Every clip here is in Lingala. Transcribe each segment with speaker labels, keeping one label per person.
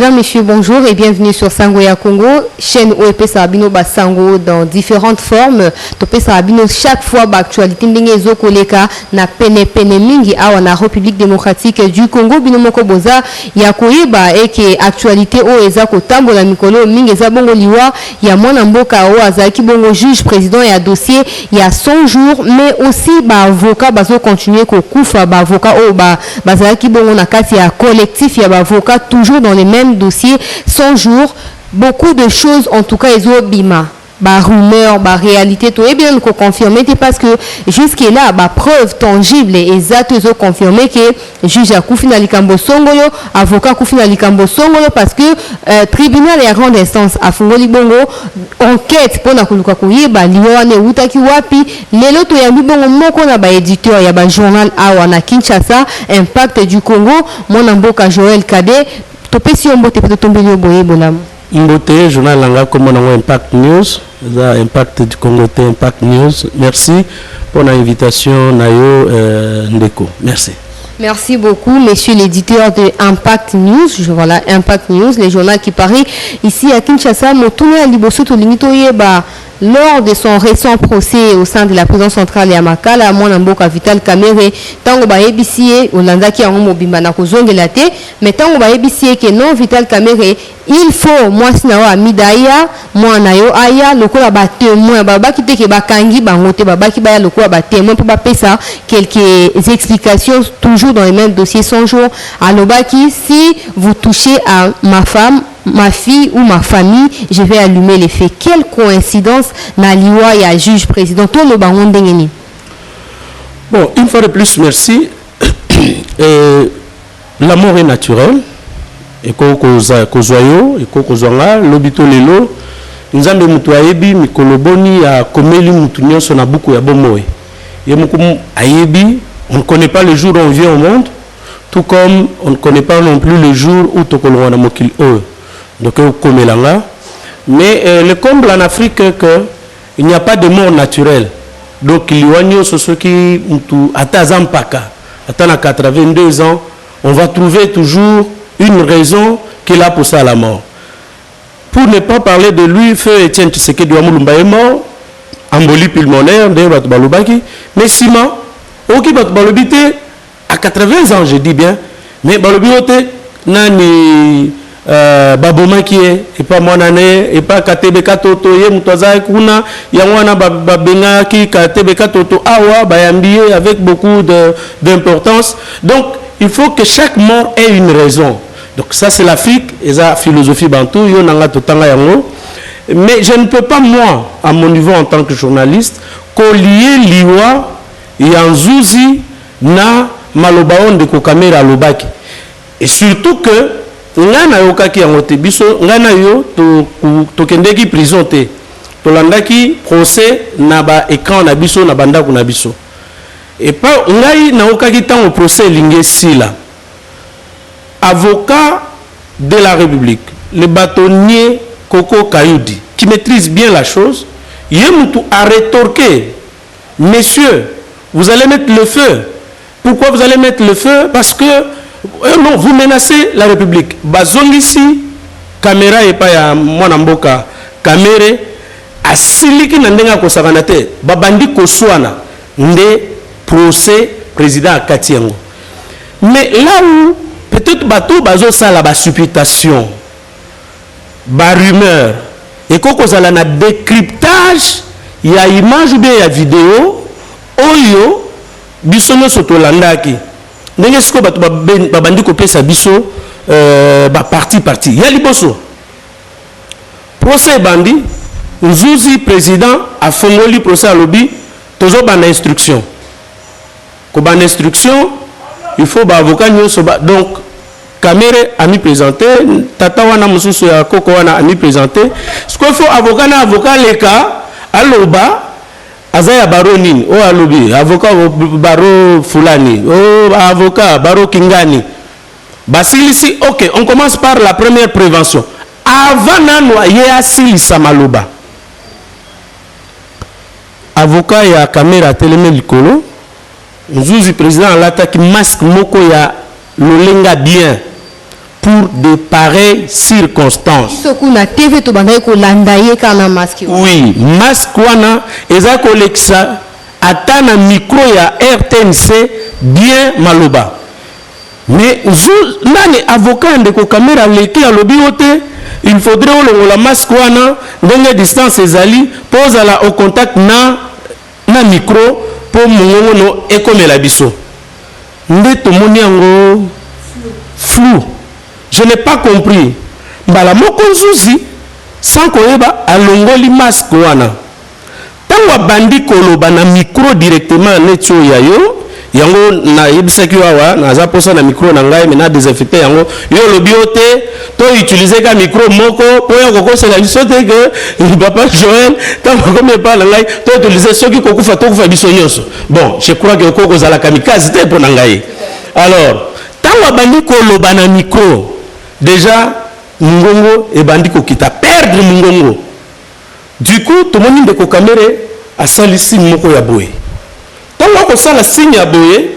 Speaker 1: Mesdames, Messieurs, bonjour et bienvenue sur Sangoya Congo, chaîne OEP Sarabino Basango dans différentes formes. Topé Sarabino chaque fois actualité ndenge koleka na pene mingi awa na République démocratique du Congo binomoko boza ya koyeba eke actualité o eza kotambola mikolo mingi eza bongo liwa ya mwana mboka o azaki bongo juge président ya dossier ya 100 jours mais aussi ba avocat bazo continuer ko kufa ba avocat o bazaki bongo na kati ya collectif ya ba avocat toujours dans les mêmes dossiers 100 jours beaucoup de choses en tout cas ezo bima ba rumeur ba réalité tout et bien ko confirmer parce que jusque là ba preuve tangible et exact ezo confirmer que juge a kufi na likambo songolo avocat kufi na likambo songolo parce que tribunal ya grande instance a fungoli bongo enquête pona kuluka koyeba liwa ne utaki wapi lelo to ya bongo moko na ba éditeur ya ba journal awa na Kinshasa Impact du Congo mwana mboka Joël Cadet topesi ombote pe tombeli oboye bolam
Speaker 2: Mbote journal langa comme on Impact News Impact du Congo Impact News merci pour l'invitation nayo ndeko merci.
Speaker 1: Merci beaucoup, monsieur l'éditeur de Impact News. Voilà, Impact News, les journaux qui paraît ici à Kinshasa. Motouna Liboso Tolimito Yeba, lors de son récent procès au sein de la prison centrale Yamakala, mon mboka Vital Kamere, tango ba EBCA, Olanda qui a un mobimba na kozonge la te, mais tango ba EBCA que non Vital Kamere, il faut moi sinawa midaya, moi nayo aya, lokola ba témoin, baba ki te ke ba kangi bangote, baba ki ba lokola ba témoin pour ba pesa quelques explications toujours dans les mêmes dossiers 100 jours. À l'Obaki, si vous touchez à ma femme, ma fille ou ma famille, je vais allumer les faits. Quelle coïncidence na liwa ya juge président tout le bangon dengeni.
Speaker 2: Bon, une fois de plus, merci. La mort est naturelle. Et kozoyo, et kozonga, lobito lelo, nzambe mutu ayebi mikoloboni ya komeli mutu nyonso na buku ya bomoe. Yemuku ayebi, on ne connaît pas le jour où on vient au monde, tout comme on ne connaît pas non plus le jour où tokolwana mokili o. Donc komelanga. Mais le comble en Afrique que il n'y a pas de mort naturelle. Donc il y a ceux qui mutu atazampaka, atana 82 ans, on va trouver toujours une raison qu'il a pour ça à la mort. Pour ne pas parler de lui, feu Etienne Tshisekedi Wamulumba est mort, embolie pulmonaire, mais Sima, ok, à 80 ans, je dis bien, mais Balobiote, nani Baboma qui est, et pas mon année, et pas Katebeka Toto, Yemutaza Kuna, Yamwana Babenga qui Katebeka Toto, Awa, Bayambié, avec beaucoup d'importance. Donc, il faut que chaque mort ait une raison. Donc ça c'est l'Afrique, et la philosophie bantou, mais je ne peux pas moi, à mon niveau en tant que journaliste, collier liwa yanzuzi na malobaon de kokamera lobaki. Et surtout que ngana yokaki yangote biso ngana yo to kendeki prison te. To landaki procès na ba écran na biso na bandako na biso. Et pas ngai na okaki tant au procès lingesi là. Avocat de la République, le bâtonnier Koko Kayoudi, qui maîtrise bien la chose, Yemutu a rétorqué, messieurs, vous allez mettre le feu. Pourquoi vous allez mettre le feu? Parce que non, vous menacez la République. Bazongisi, caméra et pas ya Mwanamboka, caméra, asiliki nandenga kosaganate, babandi koswana, nde procès président Katiango. Mais là où peut-être bateau bazo ça la supputation, ba rumeur, et qu'on a na décryptage, il y a image ou bien il y a vidéo, oyo bisono sotolandaki. Ndenge siko bato babandi kopé sa biso ba parti il y a liboso. Procès bandi, Nzuzi président a fongoli procès à lobby, tozo ban instruction. Ko ban instruction, il faut ba avocat nyonso ba donc Kamere a mis présenté, Tata wana mususu ya Koko wana a mis présenté. Ce qu'il faut avocat na avocat leka aloba azaya baro nini o alobi avocat baro fulani o avocat baro kingani. Basilisi OK, on commence par la première prévention. Avant nanwa ya silisa maloba. Avocat ya Kamera teleme likolo. Nzuzi président l'attaque masque moko ya lolenga bien pour de pareilles circonstances. Oui, masque wana eza kolekisa ata na micro ya RTNC bien maloba. Mais nani avocat ndeko caméra leki alobi ote il faudrait olongola masque wana ndenge distance ezali pose la au contact na micro pour mongongo no ekomela biso. Nde tomoni yango flou. Je n'ai pas compris. Mbala moko nzuzi sans koyeba alongoli masque wana. Tango bandi koloba na micro directement netio ya yo yango na yebisaki wawa na za posa na micro na ngai mena désinfecter yango yo lobi ote to utiliser ka micro moko po ya kokosa la biso te que papa Joël tango comme pas na ngai to utiliser soki kokufa to kufa biso nyonso. Bon, je crois que koko za la kamikaze te po na ngai. Alors, tango bandi koloba na micro déjà mungongo e bandi ko kita perdre mungongo. Du coup, tout le monde est caméra à salisi moko ya boye. Tant que ça la signe ya boye,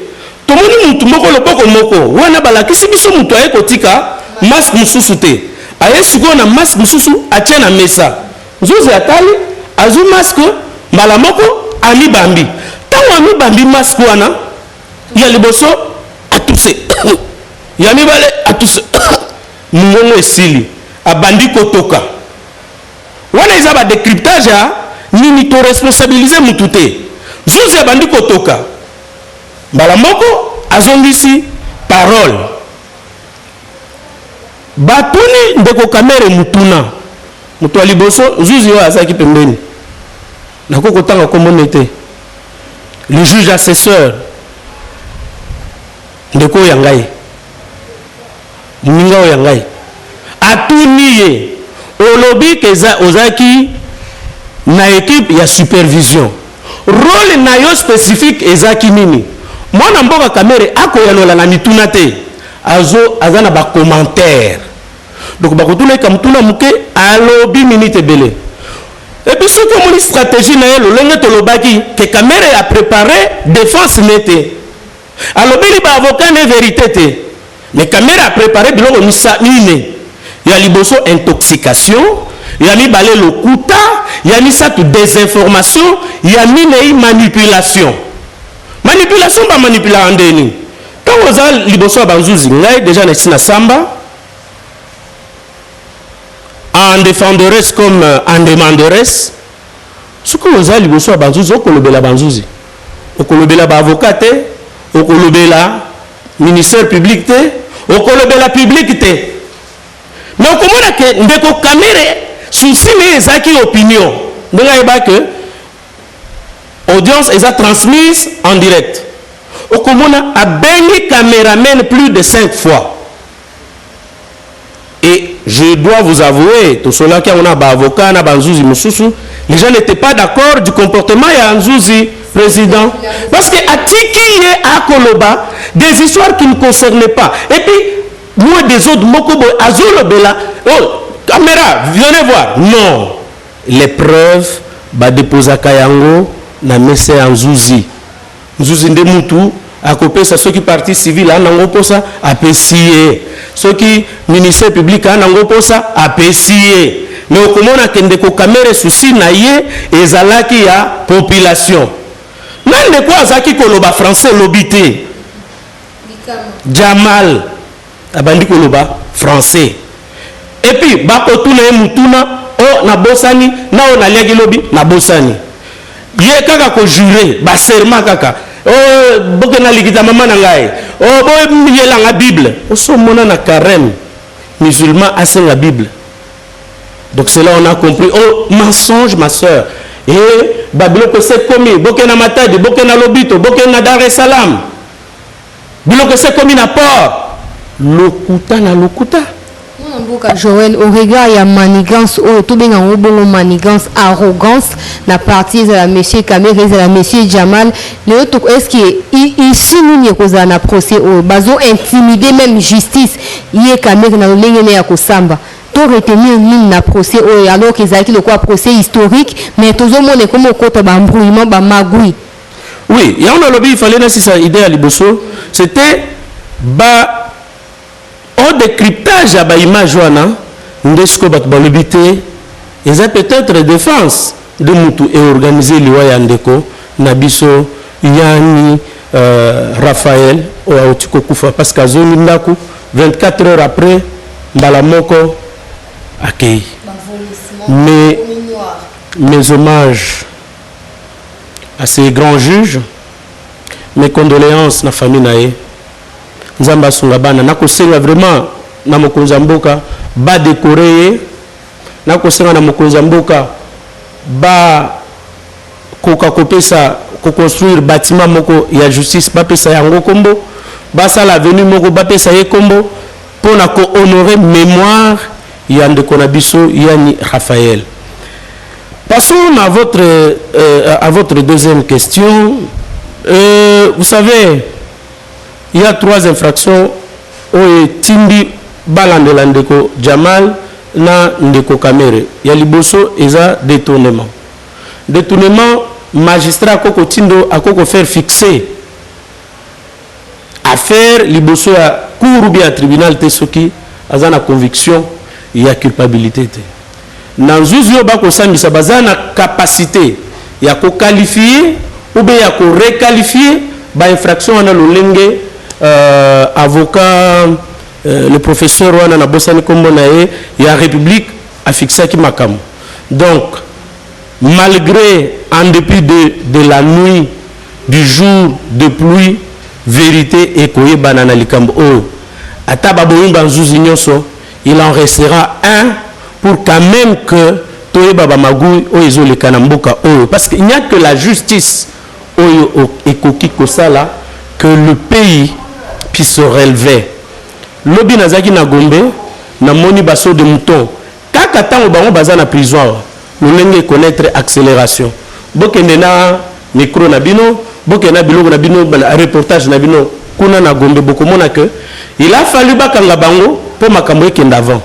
Speaker 2: tout le monde moko le poko moko. Wana bala kisi biso mutu aye kotika masque mususu te. Aye siko na masque mususu atie na mesa. Nzuzi atali azu masque mbala moko ami bambi. Tant ami bambi masque wana ya liboso atuse. Ya mibale atuse. Mungongo esili abandi kotoka. Wana iza ba décryptage nini to responsabiliser mutu te. Zuzi abandi kotoka. Mbala moko azongisi parole. Batuni ndeko kamere mutuna. Mutu aliboso zuzi yo azaki pembeni. Nako kotanga komone te. Le juge assesseur ndeko yangai. Ninga yangai. Atuniye olobi keza ozaki na équipe ya supervision. Rôle na yo spécifique ezaki nini? Mwana mboka kamere ako yanola na mituna te. Azana ba commentaire. Donc ba kotuna kamtuna muke alobi minute belé. Et puis ce que mon stratégie na yelo longe to lobaki que kamere a préparé défense nete. Alobi li ba avocat ne vérité te. Mais kamere a préparé biloko misa nine. Ya liboso intoxication, ya mi balé lokuta, ya mi sa désinformation, ya mi nei manipulation. Manipulation ba manipula andeni. Quand vous avez liboso banzuzi, ngai déjà na samba en défenderesse comme en demanderesse. Ce que vous avez liboso banzuzi, okolobela banzuzi. Okolobela ba avocat te, okolobela ministère public te, okolobela public te. Mais au moment que ndeko kamere souci mais ezaki opinion ndenge yeba que audience est transmise en direct. Au komona a bengi caméraman plus de 5 fois. Et je dois vous avouer, tout cela qui on a ba avocat na banzuzi mususu, les gens n'étaient pas d'accord du comportement ya Nzuzi président parce que atiki ye akoloba des histoires qui ne concernaient pas. Et puis moi des autres mokobo azolo bela oh caméra venez voir non les preuves ba déposa kayango na mese ya Nzuzi nde mutu akopesa soki partie civile anango posa apesiye soki ministère public anango posa apesiye mais okomona kende ko caméra souci na ye ezalaki ya population nande ko azaki koloba français lobité Jamal abandi koloba français et puis bakotuna ye mutuna o na bosani na o na liaki lobi na bosani ye kaka ko jurer ba serment kaka o bokena likita mama na ngai o bo yelanga bible o so mona na carême musulman asenga bible. Donc c'est là on a compris oh mensonge ma soeur et babiloko c'est commis bokena matadi bokena lobito bokena Dar es Salaam biloko c'est commis na port lokuta na lokuta.
Speaker 1: Joël, au regard il y a manigance, tout bien en bongo manigance, arrogance, la partie de la monsieur Kamere, de la monsieur Jamal, le autre est-ce qu'il signe que ça na procès au bazo intimider même justice, il est Kamere na lengene ya kosamba. To retenir mine na procès alors qu'ils a le quoi procès historique, mais tout le monde est comme au côté bambrouillement ba magui.
Speaker 2: Oui, il y a un lobby il fallait na si ça idée à liboso, c'était ba au décryptage à l'image ndesko bat balobité et ça peut-être défense de mutu et organiser liwa ya ndeko nabiso yani Raphaël au Aotiko Kufa parce qu'à zone ndaku 24 heures après Mbalamoko accueilli. Mais mes hommages à ces grands juges, mes condoléances na famille nae nzamba sungabana nakosenga vraiment na mokonzi mboka ba décorer nakosenga na mokonzi mboka ba koka kopesa ko construire bâtiment moko ya justice ba pesa yango kombo ba sala avenue moko ba pesa ye kombo pour na ko honorer mémoire ya ndeko na biso yani Raphaël. Passons à votre deuxième question. Vous savez, il y a 3 infractions au Tindi Balande Ndeko Jamal na Ndeko Kamere. Il y a liboso et ça détournement. Détournement, magistrat Koko Tindo a Koko faire fixer affaire liboso à cour ou bien tribunal Tesoki a la conviction il y a culpabilité. Dans Zouzio Bako Sambisa bazana capacité ya ko qualifier ou bien ya ko requalifier ba infraction na lolenge avocat le professeur wana na bosani kombo na ye ya République a fixé ki makam. Donc malgré en dépit de la nuit du jour de pluie vérité et koye banana likambo o ataba boyimba Zouzio nyonso il en restera un pour quand même que Toye Baba Magui oizo le kanamboka oyo parce qu'il n'y a que la justice oyo ekoki kosala que le pays puisse se relever. Lobi nazaki na Gombe na moni baso de mouton kaka tango bango baza na prison lolenge connaître accélération bokende na micro na bino bokende na biloko na bino reportage na bino kuna na Gombe bokomona que il a fallu bakanga bango pour makambo ekenda avant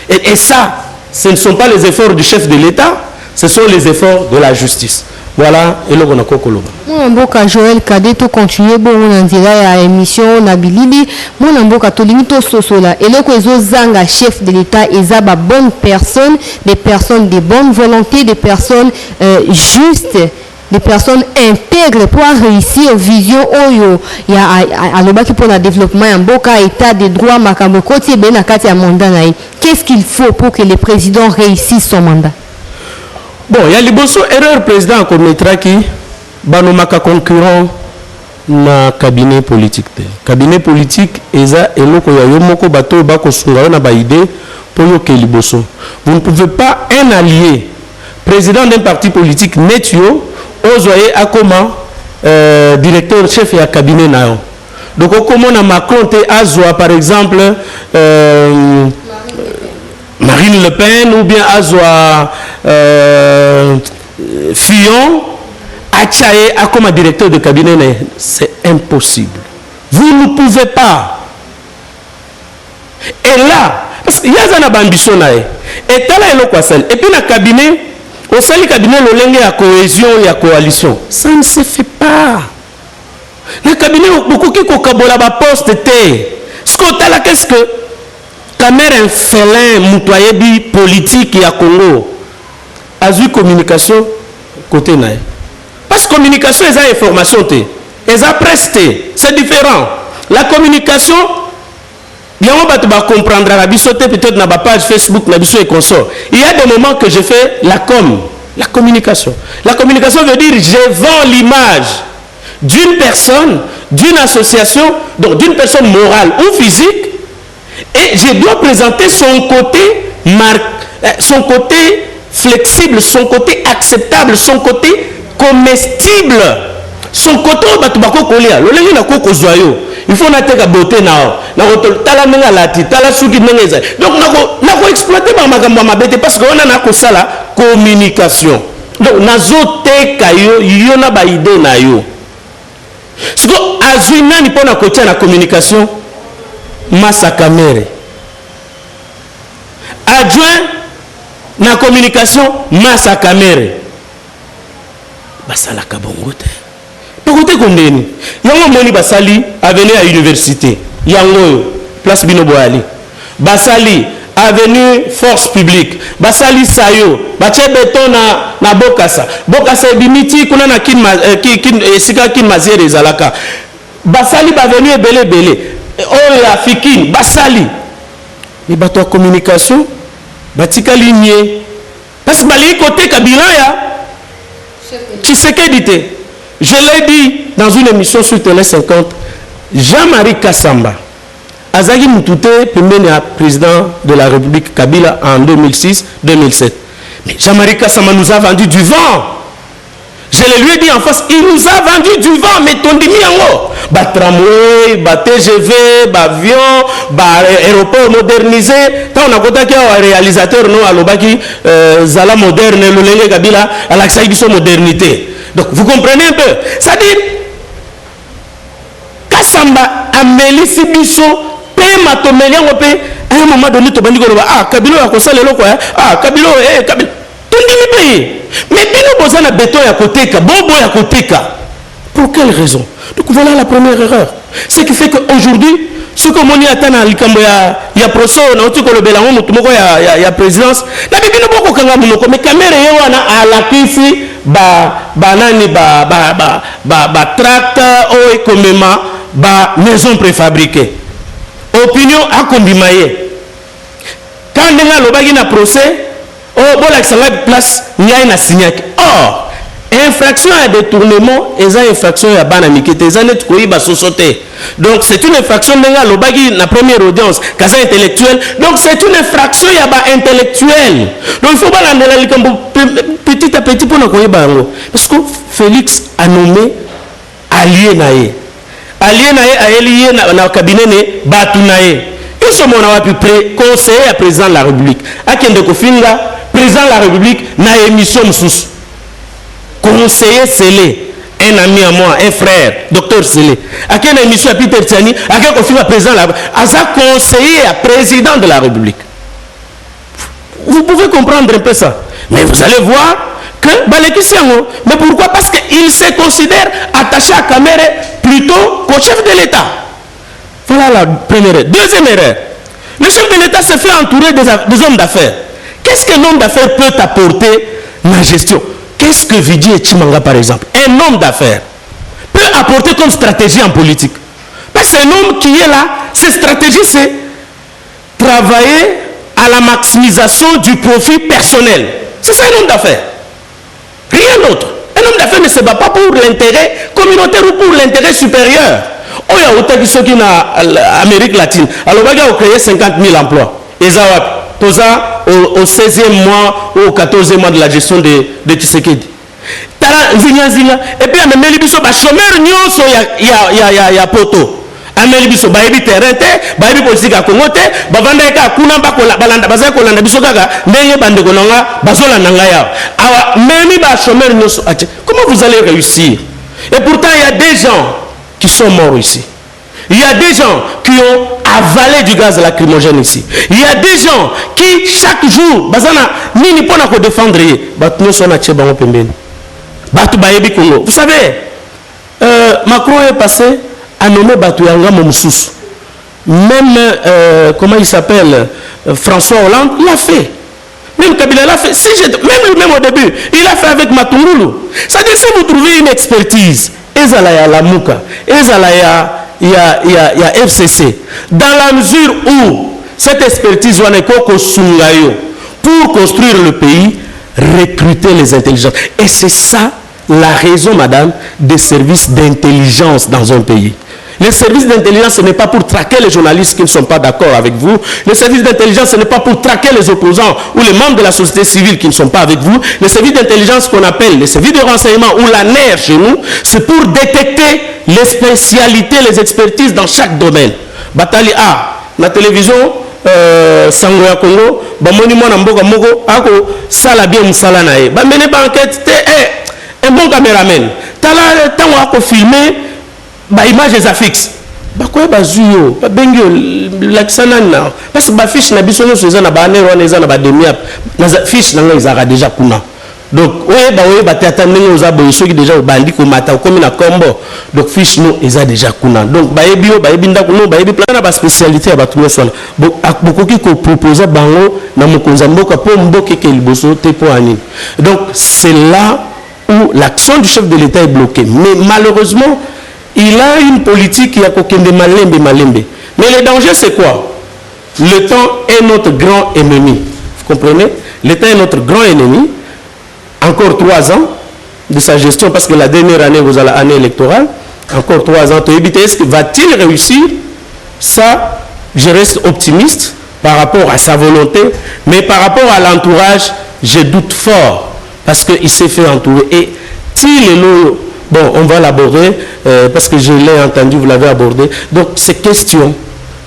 Speaker 2: et ça ce ne sont pas les efforts du chef de l'État, ce sont les efforts de la justice. Voilà, et le Gonako Koloba.
Speaker 1: Mon amboka Joël Kadeto continue bon on dirait à émission Nabilidi. Mon amboka Tolimito Sosola. Et le Kwezo Zanga, chef de l'État, et Zaba bonne personne, des personnes de bonne volonté, des personnes justes, des personnes intègres pour réussir vision oyo. Il y a alobaki pour le développement en boka état de droit makambo côté ben akati ya mandat naï. Qu'est-ce qu'il faut pour que le président réussisse son mandat?
Speaker 2: Bon, il y a les bons erreurs président commettra qui banomaka concurrent na cabinet politique. Cabinet politique eza eloko ya yomoko bato bako sunga na ba idée pour yo ke liboso. Vous ne pouvez pas un allié président d'un parti politique netio ozoye akoma directeur chef ya cabinet na. Donc comment na Macron te azwa par exemple Marine Le Pen ou bien Azwa Fillon Achaye a comme directeur de cabinet, c'est impossible. Vous ne pouvez pas. Et là, parce qu'il y a une ambition et puis le cabinet, au sein du cabinet, il y a cohésion, il y a coalition. Ça ne se fait pas. Le cabinet, beaucoup qui ont la poste, qu'est-ce que Kamere un félin moutoyebi politique à Congo a eu communication côté naï. Parce que communication est une information est presté, c'est différent. La communication bien on va comprendre la bisoté peut-être dans ma page Facebook na biso et consort. Il y a des moments que je fais la communication. La communication veut dire je vends l'image d'une personne, d'une association, donc d'une personne morale ou physique. Et je dois présenter son côté flexible, son côté acceptable, son côté comestible, son côté il faut que beauté donc on exploiter parce qu'on a la communication. Donc on a une idée na yo. Si on a la communication Massa Kamere adjoint na communication Massa Kamere basala kabongote tokote kondeni yango moni basali avenir à université yango place bino boali basali avenue force publique basali sayo batie beton na bokasa ebimiti kuna na esika kin maziere ezalaka basali bavenu ebele oyo ya fikine basali mais bato ya communication batikali nie parce que balii koteka bilan ya Tshisekedi te. Je l'ai dit dans une émission sur Télé 50, Jean-Marie Kassamba azaki mutute pembeni ya président de la République Kabila en 2006-2007. Mais Jean-Marie Kassamba nous a vendu du vent. Je le lui ai dit en face, il nous a vendu du vent, mais tondimi yango. Ba tramway, ba TGV, ba avion, ba aéroport modernisé. Tant on a contacté un réalisateur non alobaki zala moderne lolenge Kabila à l'accès modernité. Donc vous comprenez un peu. Ça dit Kassamba amelisi biso pe matomeli yango pe à un moment donné to bandi ko ah Kabila ya kosala lelo quoi ah Kabila Kabila tondimi pe. Mais nous avons un béton à côté, bobo à côté. Pour quelle raison? Donc voilà la première erreur. Ce qui fait qu'aujourd'hui, ce que l'on attend à l'Ikambo, il y a procès, il y a présidence. Mais caméra à la kisi, banani, tract, maison préfabriquée. Opinion à combimaye. Quand on a un procès, oh, bon, la place, il y a une signature. Or, infraction à détournement, et ça, infraction à banamike, et ça, net koui ba société. Donc, c'est une infraction de l'obagi, la première audience, casa intellectuel. Donc, c'est une infraction à ba intellectuel. Donc, il faut pas l'amener petit à petit pour nous koui bango. Parce que Félix a nommé allié naé. Allié naé a lié na cabinet ne batunaé. Ils sont mon pu conseiller à président de la République. À Kende Kofinga, président de la République, na émission sous conseiller scellé, un ami à moi, un frère, docteur Scellé. À quelle émission à Peter Tiani, à quel Kofinga président de la République, à ça conseiller à président de la République. Vous pouvez comprendre un peu ça. Mais vous allez voir que mais pourquoi? Parce qu'il se considère attaché à Kamere plutôt qu'au chef de l'État. Voilà la première erreur. Deuxième erreur. Le chef de l'État se fait entourer des hommes d'affaires. Qu'est-ce qu'un homme d'affaires peut apporter dans la gestion? Qu'est-ce que Vidi et Chimanga, par exemple, un homme d'affaires, peut apporter comme stratégie en politique? Parce que c'est un homme qui est là, ses stratégies, c'est travailler à la maximisation du profit personnel. C'est ça un homme d'affaires. Rien d'autre. Un homme d'affaires ne se bat pas pour l'intérêt communautaire ou pour l'intérêt supérieur. Oh, il y a autant de ceux qui sont en Amérique latine. Alors, on va créer 50 000 emplois. Et ça, tout ça, au 16e mois ou au 14e mois de la gestion de Tshisekedi. Et puis, on a mis les chômeurs, il y a poto. Ameli biso baebi terrain te baebi politique à Congo te bavanda ka kuna ba balanda baza ko landa biso kaka ndenge bande ko nanga bazola nanga ya awa memi ba chômeur nyoso ati. Comment vous allez réussir? Et pourtant il y a des gens qui sont morts ici. Il y a des gens qui ont avalé du gaz lacrymogène ici. Il y a des gens qui chaque jour bazana nini pona ko défendre batu nyoso na tcheba pembeni batu baebi Congo. Vous savez Macron est passé à nommer Batouyanga Momsous. Même, comment il s'appelle, François Hollande, l'a fait. Même Kabila l'a fait. Si même au début, il a fait avec Matungulu. C'est-à-dire, si vous trouvez une expertise, Ezalaya la Mouka, Ezalaya, il y a FCC, dans la mesure où cette expertise, pour construire le pays, recruter les intelligences. Et c'est ça la raison, madame, des services d'intelligence dans un pays. Les services d'intelligence, ce n'est pas pour traquer les journalistes qui ne sont pas d'accord avec vous. Les services d'intelligence, ce n'est pas pour traquer les opposants ou les membres de la société civile qui ne sont pas avec vous. Les services d'intelligence qu'on appelle les services de renseignement ou la NER chez nous, c'est pour détecter les spécialités, les expertises dans chaque domaine. Batali A, la télévision, Sangoya Congo, Bamoni Mwana Mboga Mogo, Ako, Sala bien Moussala Nae. Bamene Banquette, un bon caméraman. Tala, tant qu'on filmer, bah image les affixes. Bah quoi bah zuyo, bah bengyo, l'axanana. Parce que bah fiche na bisono sur na ba nero na za na ba demi na fiche na ils ara déjà kuna. Donc, oui, t'attendez aux abonnés qui déjà au bandit comme mata comme na combo. Donc, fiche nous, ils ont déjà kuna. Donc, baebio, baebinda kuno, baebi plan na spécialité à battre son. Bon, beaucoup qui proposer bango na mokonzambo ka po mboke ke liboso te po ani. Donc, c'est là où l'action du chef de l'État est bloquée. Mais malheureusement, il a une politique qui a kokende malembe. Mais le danger, c'est quoi? Le temps est notre grand ennemi. Vous comprenez? Le temps est notre grand ennemi. Encore 3 ans de sa gestion, parce que la dernière année, vous avez l'année électorale, encore 3 ans, est-ce que va-t-il réussir? Ça, je reste optimiste par rapport à sa volonté, mais par rapport à l'entourage, je doute fort, parce qu'il s'est fait entourer. Et bon, on va l'aborder, parce que je l'ai entendu, vous l'avez abordé. Donc, c'est question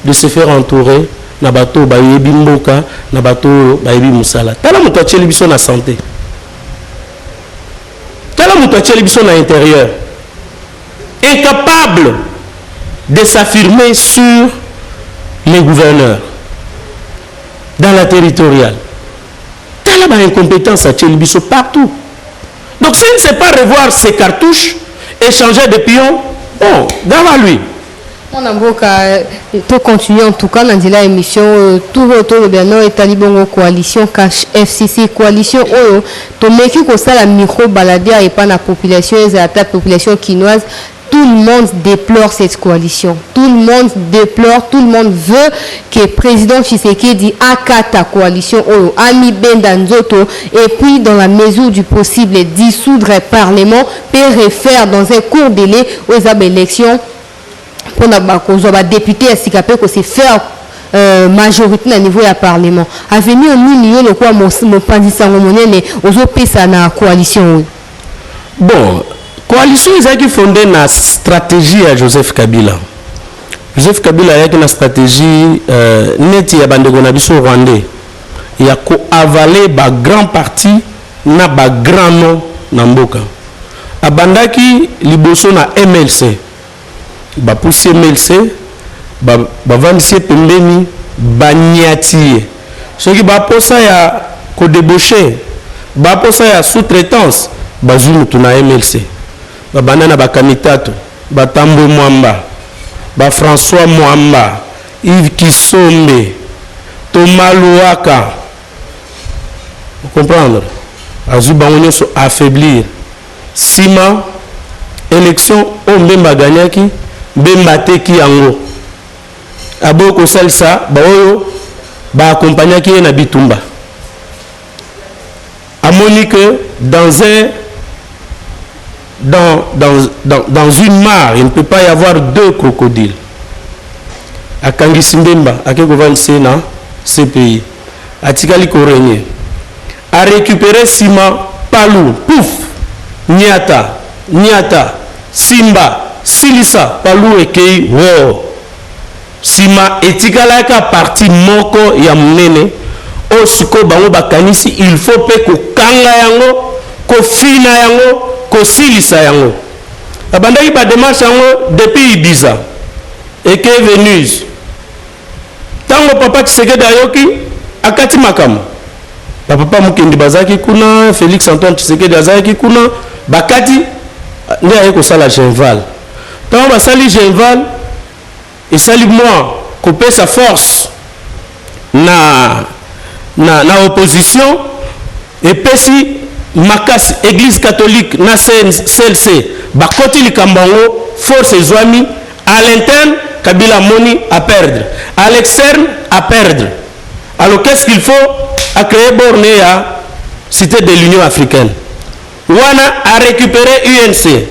Speaker 2: de se faire entourer, Nabato, Bayebi Mboka, Nabato, Bayebi Moussala. Tala Moutouaché, Libiso na santé. Tala Moutouaché, Libiso na intérieur. Incapable de s'affirmer sur les gouverneurs dans la territoriale. Tala ba incompétence à Libiso partout. Donc, s'il ne sait pas revoir ses cartouches et changer de pion, bon, dans lui.
Speaker 1: On a beau continuer en tout cas dans la émission tout autour de Bernard et Talibongo coalition cash FCC coalition oyo to meki ko ça la micro baladia et pas la population et la population quinoise. Tout le monde déplore cette coalition. Tout le monde déplore, tout le monde veut que le président Tshisekedi accate la coalition oyo ami benda nzoto et puis dans la mesure du possible dissoudre le parlement pour refaire dans un court délai aux élections pour les députés à Sikapé que c'est faire majorité au niveau du Parlement. À venir au milieu, le quoi mon pandis aux opérations na coalition.
Speaker 2: Bon, coalition ils ont fondé na stratégie à Joseph Kabila. Joseph Kabila a une stratégie nette ya bandeko na biso rwandais. Il y a ko avaler ba grand parti na ba grand nom na mboka. Abandaki liboso na MLC. Ba pousser MLC ba vandisi pembeni ba nyati ce qui ba posa ya ko débaucher ba posa ya sous-traitance ba zulu tuna MLC ba banana ba kanitato ba Tambo Mwamba ba François Mwamba Yves Kisombe Thomas Louaka, vous comprendre azu bango so affaiblir sima élection o mbemba gagnaki Bemba teki yango aboko salsa baoyo ba accompagner qui na bitumba amoni que dans une mare il ne peut pas y avoir 2 crocodiles akangi simbemba akeko vanse na CPI atikali ko régner a récupérer Sima Palou pouf Niata Simba Silisa Palou ekei wo Sima etikalaka parti moko ya munene o siko bango bakanisi il faut pe ko kanga yango ko fina yango ko silisa yango abandaki ba démarche yango depuis Ibiza eke Venise tango papa Tshisekedi ayoki akati makamu papa mukendi bazaki kuna Félix Antoine Tshisekedi azaki kuna bakati nde ayeko sala Genval. Quand on va salir Genval et salir moi, couper sa force na opposition et puis si Makas église catholique na CLC bakoti likambango force ezwami à l'interne Kabila Moni à perdre à l'externe à perdre. Alors qu'est-ce qu'il faut à créer borné à cité de l'Union africaine. Wana a récupéré UNC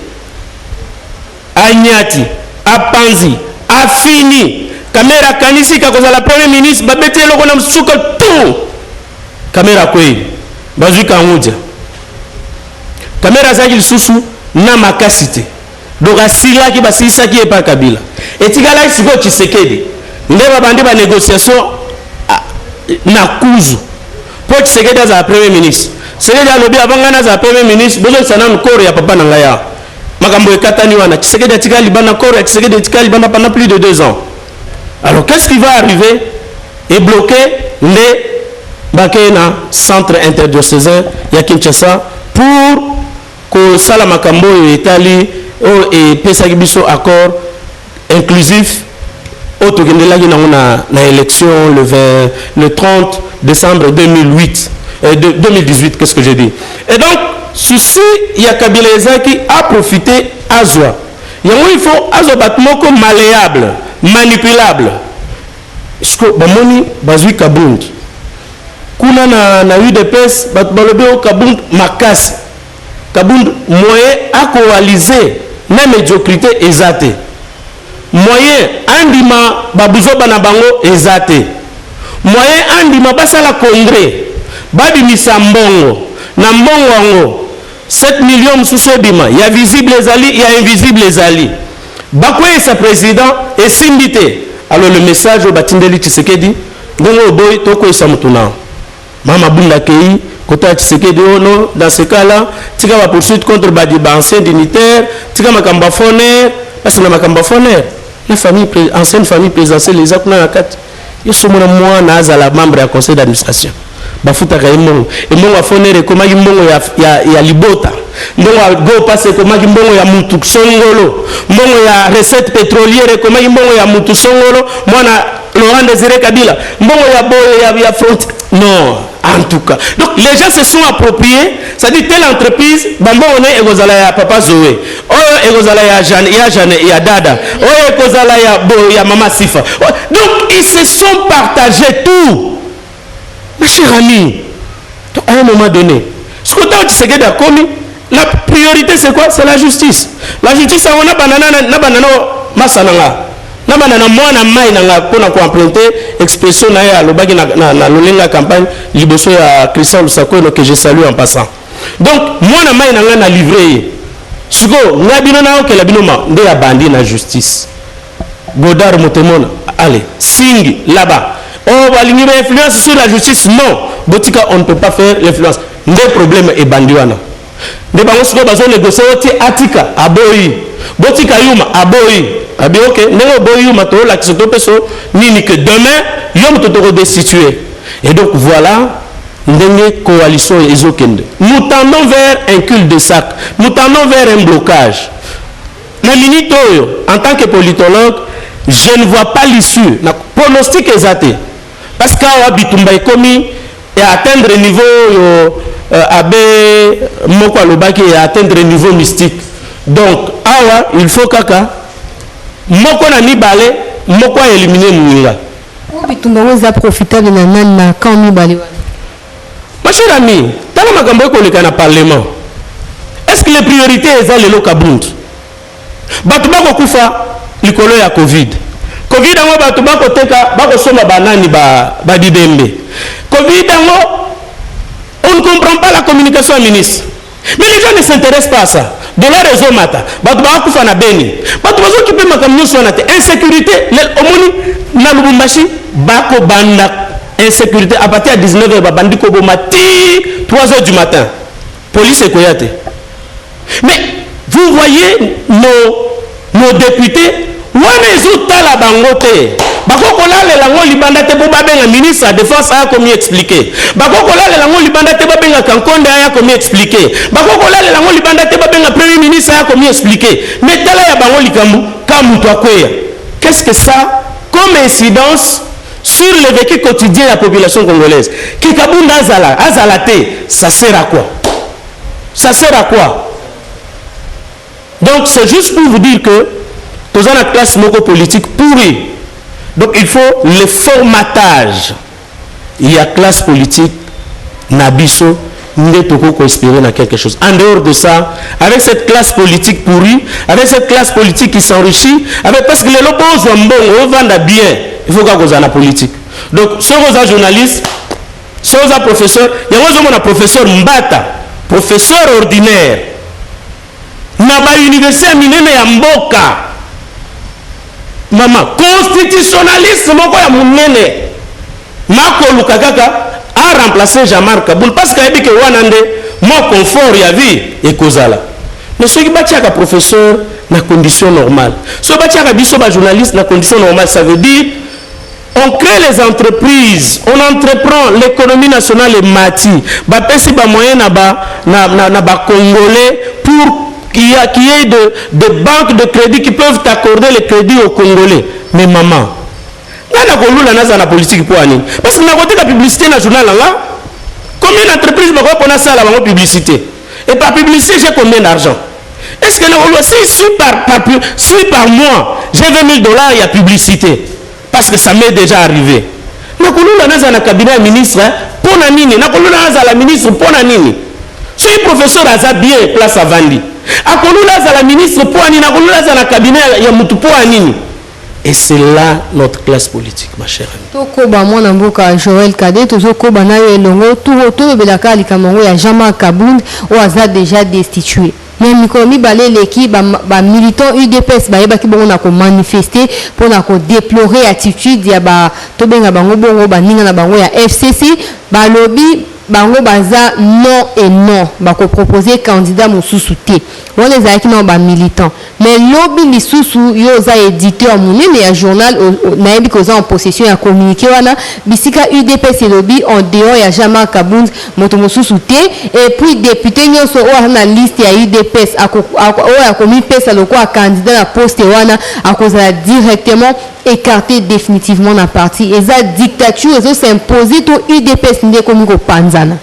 Speaker 2: Anyati, Apanzi, Afini, Kamera Kanisi, Kakoza la premier ministre, Babete Lokonam Souka, tout. Kamera Kwe, Bazuka Ngoudia. Kamera Zagil Soussou, Namakasite. Donc, Asila qui basisa qui est pas Kabila. Et Tigala, il faut Tshisekedi. Ndeba bandi ba négociation na Kuzu. Pour Tshisekedi za premier ministre. Tshisekedi a lobby avant za premier ministre, besoin sana nkoro ya papa nangaya. Makambo ekatani wana Tshisekedi atika libana koro ya Tshisekedi atika libana pendant plus de 2 ans. Alors qu'est-ce qui va arriver et bloquer les bakena centre interdiocésain ya Kinshasa pour que sala makambo etali et pesaki biso accord inclusif autokendelaki na élection le 30 décembre 2018, qu'est-ce que j'ai dit. Et donc souci il y a Kabila qui a profité azwa. Il faut azwa batmoko malléable, manipulable. Parce que bamoni bazui kabund. Kuna na UDPS batbalobe o kabund makasi. Kabund moyen à coaliser na médiocrité ezate. Moyen andima babuzo bana bango ezate. Moyen andima basala congrès. Babimisa mbongo na mbongo wango 7 millions msusu bima ya visible ezali ya invisible ezali bakwe sa président et simbité. Alors le message au Batindeli Tshisekedi ngongo boy toko esamutuna mama bunda kei kota Tshisekedi ono dans ce cas là tika va poursuite contre badiba ancien dignitaire tika makamba foner parce que makamba foner la famille ancienne famille présidentielle les akuna nakati yesomona mwana azala membre ya conseil d'administration bafuta ka imongo a fonere komaki mbongo ya libota mbongo go passe komaki mbongo ya mutu songolo mbongo ya recette pétrolière komaki mbongo ya mutu songolo mwana Laurent Désiré Kabila mbongo ya boye ya front non en tout cas. Donc les gens se sont appropriés, ça dit telle entreprise bambongo ne ekozala ya papa Zoé oyo ekozala ya Jeanne ya dada oyo ekozala ya mama Sifa. Donc ils se sont partagés tout. Ma chère amie, à un moment donné, ce que tu sais que la priorité c'est quoi? C'est la justice. La justice, on a banana masananga. Na banana mwana mai nanga pona ko emprunter expression na ya lobaki na lolenga campagne liboso ya Christian Lusako que je salue en passant. Donc mwana mai nanga na livré. Siko ngabino na okela binoma nde ya bandi na justice. Godard Motemona, allez, singi là-bas. Oh, balingi influence sur la justice, non. Botika, on ne peut pas faire l'influence. Le problème est bandiwana. De bango siko bazo négocier oti atika aboyi. Botika yuma aboyi. Abi ok, nego boyi yuma to la kisoto peso nini que demain yom to to destituer. Et donc voilà, ndenge coalition ezokende. Nous tendons vers un cul-de-sac. Nous tendons vers un blocage. Na minute en tant que politologue, je ne vois pas l'issue. Na pronostic exaté. Parce qu'à Bitumba ekomi et atteindre niveau abe moko alobaki et atteindre niveau mystique. Donc awa il faut kaka moko na mibale moko éliminer muinga.
Speaker 1: Bitumba oza profitable na nana quand mibale wana.
Speaker 2: Ma chère amie, tala makambo ko leka na parlement. Est-ce que les priorités eza lelo kabund? Batu bako kufa likolo ya Covid. Covid ango batu bako teka bako soma banani ba bidembe. Covid ango on ne comprend pas la communication à ministre. Mais les gens ne s'intéressent pas à ça. De la raison mata. Batu bako kufa na beni. Batu bazo kipe makamyo sonate insécurité le omoni na Lubumbashi bako banda insécurité à partir de 19h babandi ko bomati 3h du matin. Police ekoyate. Mais vous voyez nos députés wana ezotala bango te bakokolalela ngo libanda te bo babenga ministre de défense aya komi expliquer bakokolalela ngo libanda te babenga Kankonde aya komi expliquer bakokolalela ngo libanda te babenga premier ministre aya komi expliquer mais tala ya bango likambu kamuto akweya. Qu'est-ce que ça comme incidence sur le vécu quotidien de la population congolaise? Que Kabunda azala te, ça sert à quoi? Ça sert à quoi? Donc c'est juste pour vous dire que dans la classe politique pourrie. Donc il faut le formatage. Il y a classe politique, Nabiso, nous devons espérer dans quelque chose. En dehors de ça, avec cette classe politique pourrie, avec cette classe politique qui s'enrichit, parce que les locaux sont bons, on vend bien, il faut qu'on ait la politique. Donc, si on est journaliste, si on est professeur, il y a un professeur Mbata, professeur ordinaire. Naba université minene ya mboka. Mama constitutionnaliste moko ya munene. Mako Lukakaka a remplacé Jean-Marc Kaboul parce qu'il a dit que wanande moi confort ya vie et kozala. Mais ceux qui bâtissent un professeur na condition normale. Ceux qui bâtissent un biso ba journaliste na condition normale, ça veut dire on crée les entreprises, on entreprend, l'économie nationale est mati. Bapesi ba moyen na ba Congolais pour qu'il y ait de banques de crédit qui peuvent accorder les crédits aux Congolais. Mais maman, la politique pour Annie. Parce que nous avons la publicité dans le journal là. Combien d'entreprises vont ça la publicité? Et par publicité, j'ai combien d'argent? Est-ce que si par mois, j'ai 20 000 $, il y a publicité? Parce que ça m'est déjà arrivé. Nous avons un cabinet ministre pour Nanini. Nous avons la ministre pour Nanini. Si le professeur a bien place à Vandi. Nous avons la ministre pour Nanini. Nous avons un cabinet pour Nanini. Et c'est là notre classe politique, ma chère amie.
Speaker 1: Tokoba mwana mboka Joël Cadet, tozokoba na yo elongo, tout belaka likamango ya Jean-Marc Kabound ou aza déjà destitué. Mais mikomi balé l'équipe ba militant UDPS ba yeba ki bongo na ko manifester pour na ko déplorer attitude ya ba tobenga bango bongo ba ninga na bango ya FCC ba lobby bango baza non et non ba ko proposer candidat mususu te. On les a qui non ba militant. Mais lobby lisusu yo za éditeur munene ya journal na yebi ko za en possession ya communiqué wana bisika UDPS et lobby en dehors ya Jean-Marc Kabound moto mususu te et puis député nyonso o na liste ya UDPS a commis pesa loko a candidat na poste wana a cause directement écarté définitivement na parti et ça dictature et ça s'imposer to UDPS ndé comme ko panzana.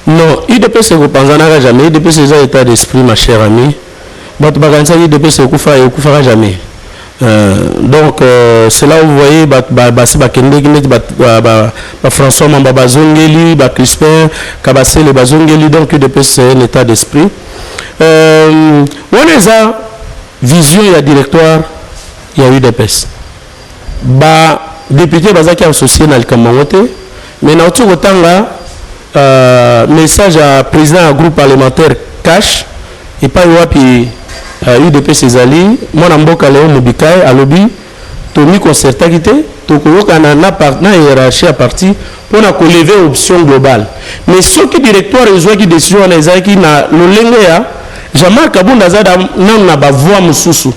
Speaker 2: Non, UDPS ko panzana jamais, UDPS c'est un état d'esprit ma chère amie. Bon tu baganza UDPS ko fera jamais. Donc c'est là où vous voyez c'est bakende François Mamba Bazongeli, ba Crispin Kabase le Bazongeli, donc UDPS c'est un état d'esprit. On a ça vision et directoire il y a UDPS. Ba député bazaki associé na likamangote mais na otu kotanga message à président du groupe parlementaire cash et pas wapi UDPS ezali mwana mboka Léon Mobikai alobi tomi concertakité to koyoka na hiérarchie à parti pour na lever option globale mais ce qui directoire ezwaki décision na ezaki na lolenge ya Jean-Marc Kabound azada na ba voix mususu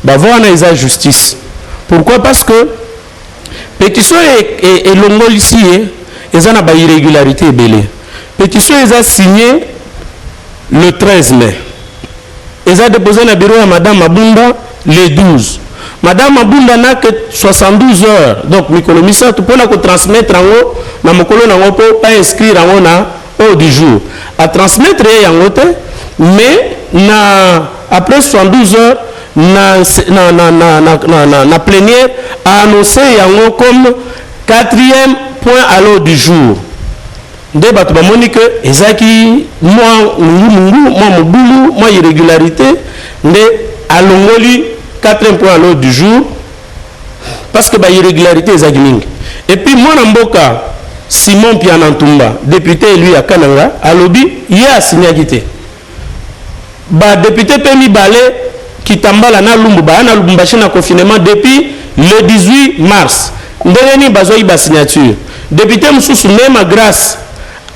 Speaker 2: ba voix na eza justice. Pourquoi? Parce que pétition est longue ici et ça n'a pas irrégularité belé. Pétition est signée le 13 mai. Et ça a déposé dans le bureau à Madame Mabunda le 12. Madame Mabunda n'a que 72 heures. Donc, Mikolomisa, tu peux transmettre en haut, dans mon colonne en haut, pas inscrire en haut, na haut du jour. À transmettre en haut, mais après 72 heures, na plénière a annoncé yango comme 4e point à l'ordre du jour. Nde bato ba moni que ezaki moi mobulu moi irrégularité nde alongoli 4e point à l'ordre du jour parce que ba irrégularité ezaki mingi. Et puis moi na mboka Simon Pianantumba député élu à Kananga alobi ye a signé quitté. Ba député Pemi Balé qui tambala na Lumbuba na Lubumbashi na confinement depuis le 18 mars. Ndeni bazoi ba signature. Député mususu Nema Grâce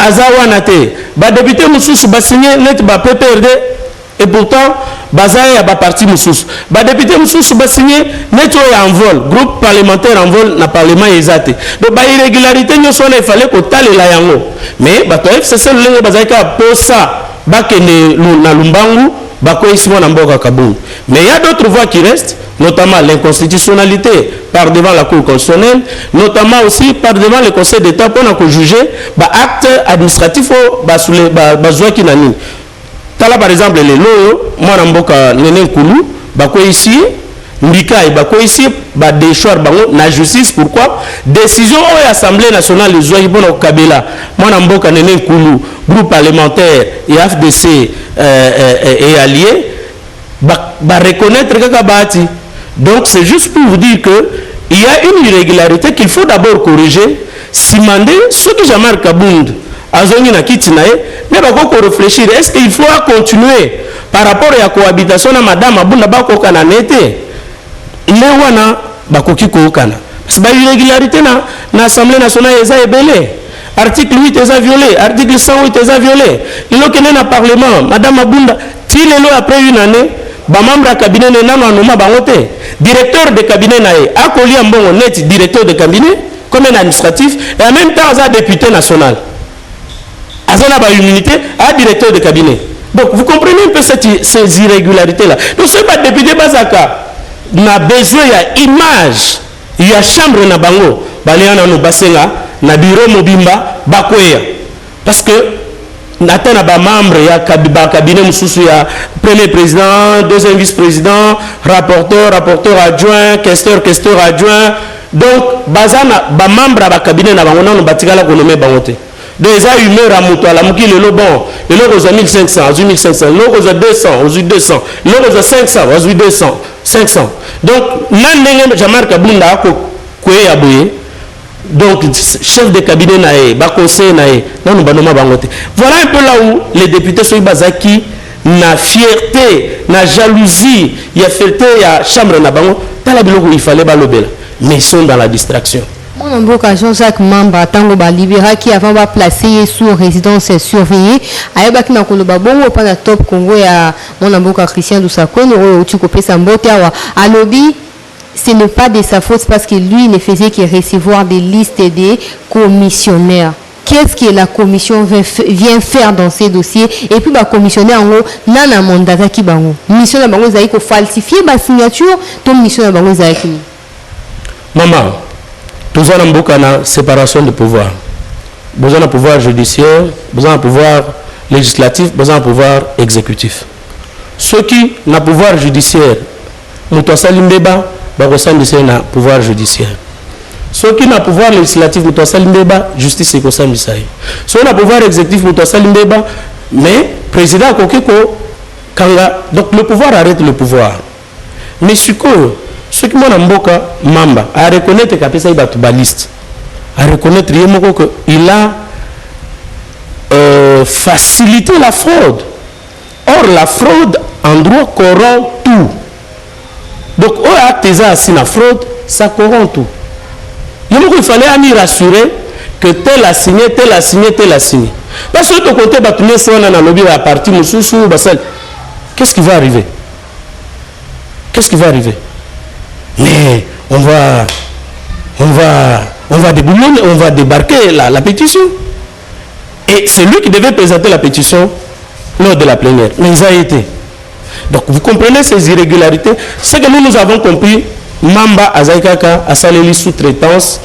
Speaker 2: azawa nate. Ba député mususu ba signé net ba PPRD et pourtant bazaye ya ba parti mususu. Ba député mususu ba signé net ya envol, groupe parlementaire envol na parlement ezate. Donc ba irrégularité nyoso na fallait ko talela yango. Mais ba to FCC le bazaye ka posa ba kene na Lumbangu. Mais il y a d'autres voies qui restent, notamment l'inconstitutionnalité par devant la Cour constitutionnelle, notamment aussi par devant le Conseil d'État pour nous juger actes administratifs qui n'ont pas. Par exemple, les lois, moi, ici, Mbika et ici, déchoir la justice. Pourquoi? Décision de l'Assemblée nationale de Zouaïbon au Kabila, moi, Namboka Nene Koulou, groupe parlementaire et FDC et alliés, reconnaître Kakabati. Donc, c'est juste pour vous dire qu'il y a une irrégularité qu'il faut d'abord corriger. Si mandé, ce que Jean-Marc Kabound a zoni na kitinae, mais il faut réfléchir. Est-ce qu'il faut continuer par rapport à la cohabitation de Madame Abunda Bako Kananete? Lewana bakoki kokana parce que irrégularité na l'Assemblée nationale est belé. Article 8 est violé, article 108 est violé. Il y a un parlement, Madame Abunda, si les lois après une année, ba membre de cabinet nano anoma bangote directeur de cabinet nae akoli ambongo net directeur de cabinet comme un administratif et en même temps un député national azana ba immunité à directeur de cabinet. Donc vous comprenez un peu ces irrégularités là. Donc ce pas député bazaka na besoin ya image ya chambre na bango baliana no basenga na bureau mobimba bakoya parce que n'atteint ba membre ya cabinet mususu ya premier président, deuxième vice-président, rapporteur adjoint, questeur adjoint. Donc bazana ba membre ba cabinet na bango na batikala ko nommer bangote. Donc ils ont humeur à muto la muki le bon, le logo 1500, 1500, le logo 200, 200, le logo 500, 200, 500. Donc nan ndenge Jamar Kabunda ko koye aboye. Donc chef de cabinet nae, ba conseil nae, non banoma bangote. Voilà un peu là où les députés sont bazaki na fierté, na jalousie, il y a fierté, il y a chambre na bango, tala biloko il fallait balobela, mais ils sont dans la distraction.
Speaker 1: Mon mboka Jean-Jacques Mamba tango ba libéra qui avant ba placer sous résidence surveillée ayeba ki na koloba bongo pa na top Congo ya mon mboka Christian Dousakono o tu kopesa mbote awa alobi. Ce n'est pas de sa faute parce que lui ne faisait que recevoir des listes des commissionnaires. Qu'est-ce que la commission vient faire dans ces dossiers? Et puis, le commissionnaire, nana mandat qui bango. Mission na bango zaïko falsifier ba signature, ton mission na bango zaïki.
Speaker 2: Maman, tous en amboka na séparation de pouvoir. Besoin de pouvoir judiciaire, besoin de pouvoir législatif, besoin de pouvoir exécutif. Ceux qui n'ont pouvoir judiciaire, mutosa limbeba na pouvoir judiciaire. Ceux qui n'ont pouvoir législatif, justice et ceux qui n'ont pouvoir exécutif, mais président Kokeko, donc le pouvoir arrête le pouvoir. Mais ceux qui m'ont mboka mamba, à reconnaître qu'il y a liste, à reconnaître qu'il a facilité la fraude. Or, la fraude en droit corrompt tout. Donc, au acte assis la fraude, ça corrompt tout. Il fallait aller rassurer que tel a signé. Parce que de côté, la partie qu'est-ce qui va arriver? Mais on va débarquer la pétition. Et c'est lui qui devait présenter la pétition lors de la plénière. Mais il a été. Donc vous comprenez ces irrégularités. C'est que nous avons compris, Mamba Azaikaka a salé sous-traitance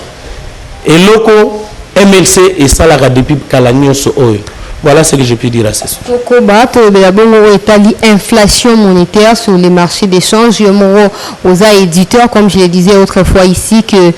Speaker 2: et Loco MLC et Salaga depuis Kalanio Sooi. Voilà ce que je peux dire à ce sujet.
Speaker 1: Inflation monétaire sur les marchés d'échange. Aux éditeurs, comme je le disais autrefois ici, que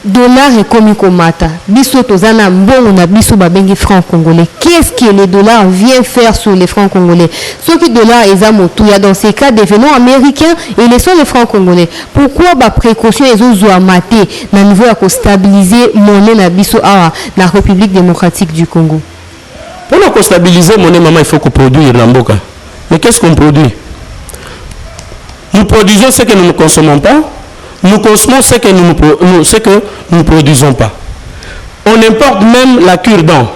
Speaker 1: dollar est comme Komata. Biso tozana bon on a biso babengi franc congolais. Qu'est-ce que le dollar vient faire sur les francs congolais? Ce qui dollar est amoto, il y a dans ces cas devenant américains et laissons les francs congolais. Pourquoi ba précaution les autres ont maté na niveau à stabiliser monnaie na biso à la République démocratique du Congo?
Speaker 2: Pour nous stabiliser monnaie maman il faut qu'on produise dans Mboka. Mais qu'est-ce qu'on produit? Nous produisons ce que nous ne consommons pas. Nous consommons ce que nous ne produisons pas. On importe même la cure-dent.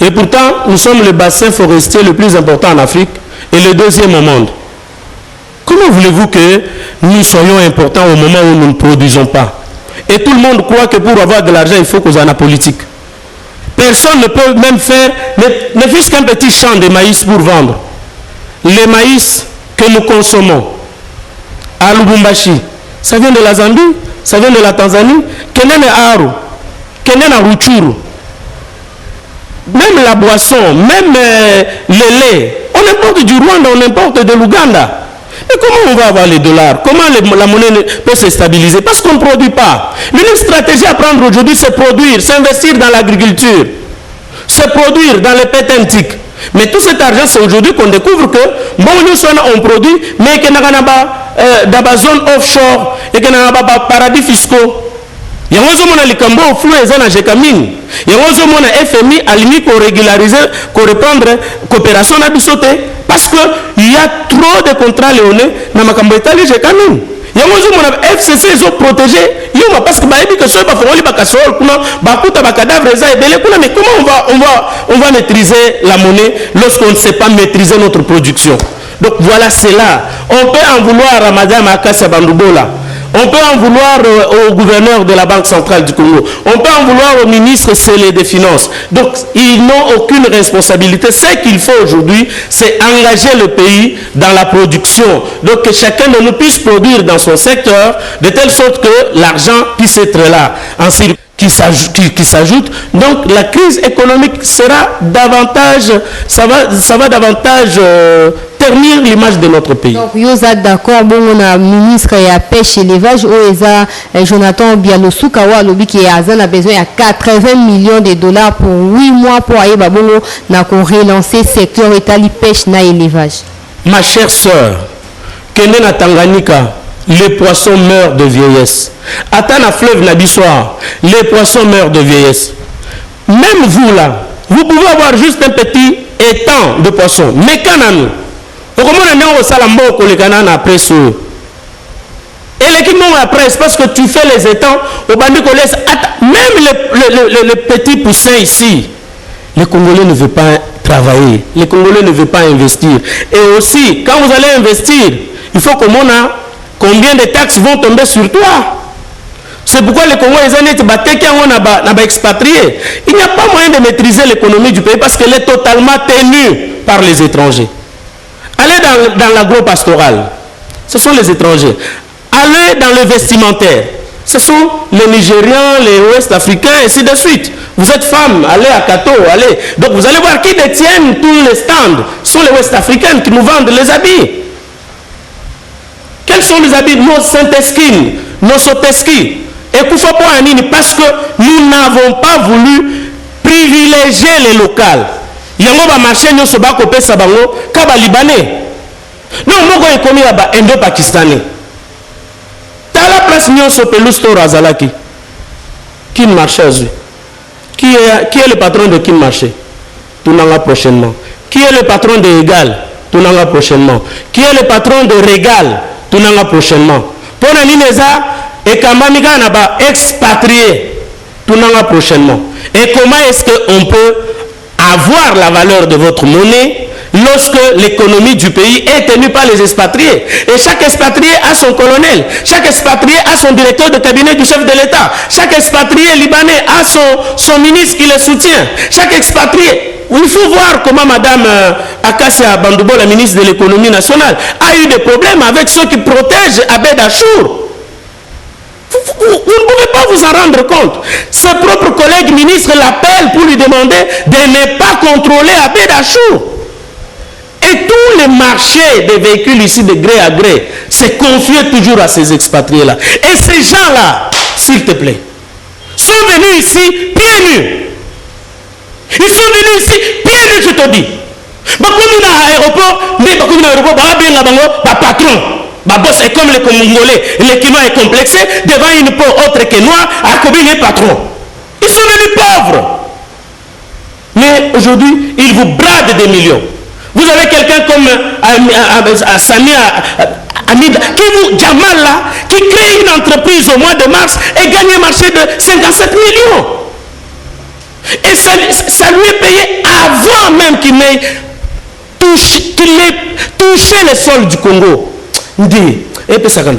Speaker 2: Et pourtant, nous sommes le bassin forestier le plus important en Afrique et le deuxième au monde. Comment voulez-vous que nous soyons importants au moment où nous ne produisons pas? Et tout le monde croit que pour avoir de l'argent, il faut qu'on ait la politique. Personne ne peut même faire, ne fût-ce qu'un petit champ de maïs pour vendre. Les maïs que nous consommons à Lubumbashi, ça vient de la Zambie, ça vient de la Tanzanie, Kenene Aru, Kenene Ruchuru. Même la boisson, même le lait, on importe du Rwanda, on importe de l'Ouganda. Mais comment on va avoir les dollars? Comment la monnaie peut se stabiliser? Parce qu'on ne produit pas. L'unique stratégie à prendre aujourd'hui, c'est produire, s'investir dans l'agriculture, se produire dans les pétentiques. Mais tout cet argent, c'est aujourd'hui qu'on découvre que, bon, nous on produit, mais qu'il n'y a pas dans la zone offshore et qu'il n'y a pas paradis fiscaux. Il y a un likambo au flou et zana jekamine. Il y a un FMI à limite pour régulariser, pour reprendre coopération à bisoté. Parce qu'il y a trop de contrats léonais dans ma camboïtali jekamine. Il y a un FCC, ils ont protégé. Parce que mais comment on va maîtriser la monnaie lorsqu'on ne sait pas maîtriser notre production? Donc voilà, c'est là. On peut en vouloir à Madame Akassa Bandoubola. On peut en vouloir au gouverneur de la Banque centrale du Congo. On peut en vouloir au ministre scellé des Finances. Donc, ils n'ont aucune responsabilité. Ce qu'il faut aujourd'hui, c'est engager le pays dans la production. Donc, que chacun de nous puisse produire dans son secteur, de telle sorte que l'argent puisse être là, en circulation, qui s'ajoute. Donc, la crise économique sera davantage, ça va davantage ternir l'image de notre pays.
Speaker 1: Donc, vous êtes d'accord, bon, on a ministre et la pêche et l'élevage, Jonathan Bialosuka, qui a besoin de 80 millions de dollars pour 8 mois pour aller relancer le secteur état pêche et l'élevage.
Speaker 2: Ma chère sœur, Kende na Tanganyika, les poissons meurent de vieillesse. Atana fleuve Nabissoir, les poissons meurent de vieillesse. Même vous là, vous pouvez avoir juste un petit étang de poissons. Mais quand nous, comment on a au salambo kolekana après ça? Et l'équipement après, c'est parce que tu fais les étangs au bandit qu'on laisse. Même les petits poussins ici, les Congolais ne veulent pas travailler. Les Congolais ne veulent pas investir. Et aussi, quand vous allez investir, il faut que combien de taxes vont tomber sur toi. C'est pourquoi les Congolais ont expatrié. Il n'y a pas moyen de maîtriser l'économie du pays parce qu'elle est totalement tenue par les étrangers. Allez dans l'agro-pastoral, ce sont les étrangers. Allez dans le vestimentaire, ce sont les Nigérians, les Ouest-Africains, et ainsi de suite. Vous êtes femme, allez à Kato, allez. Donc vous allez voir qui détiennent tous les stands. Ce sont les Ouest-Africains qui nous vendent les habits. Quels sont les habits? Nos Saint-Esquines, nos Sotesquis. Et parce que nous n'avons pas voulu privilégier les locales. Yango ba marché nyo so ba kopé sabango ka ba libanais. Non moko e komi ba indo-pakistanais. T'as la place nyo so pelou store azalaki. Kin marcheuse. Qui est le patron de Kin marché? Tunanga prochainement. Qui est le patron de Egal? Tunanga prochainement. Qui est le patron de Régal? Tunanga prochainement. Pour Nineza et Kambamika n'a pas expatrié. Tunanga prochainement. Et comment est-ce qu'on peut avoir la valeur de votre monnaie lorsque l'économie du pays est tenue par les expatriés? Et chaque expatrié a son colonel, chaque expatrié a son directeur de cabinet du chef de l'État, chaque expatrié libanais a son ministre qui le soutient, chaque expatrié. Il faut voir comment Mme Akassa Bandoubo, la ministre de l'économie nationale, a eu des problèmes avec ceux qui protègent Abed Achour. Vous ne pouvez pas vous en rendre compte. Ses propres collègues ministres l'appellent pour lui demander de ne pas contrôler Abed Achour. Et tous les marchés des véhicules ici de gré à gré se confient toujours à ces expatriés-là. Et ces gens-là, s'il te plaît, sont venus ici pieds nus. Ils sont venus ici pieds nus, je te dis. Bakuna à l'aéroport, mais Bakuna à l'aéroport, bah patron. Bah boss est comme les Congolais. Les Kinois est complexé devant une peau autre que noire, à combien les patrons. Ils sont venus pauvres. Mais aujourd'hui, ils vous bradent des millions. Vous avez quelqu'un comme Samia Amida, Jamal là, qui crée une entreprise au mois de mars et gagne un marché de 57 millions. Et ça lui est payé avant même qu'il ait touché le sol du Congo. Ndi, et puis ça quand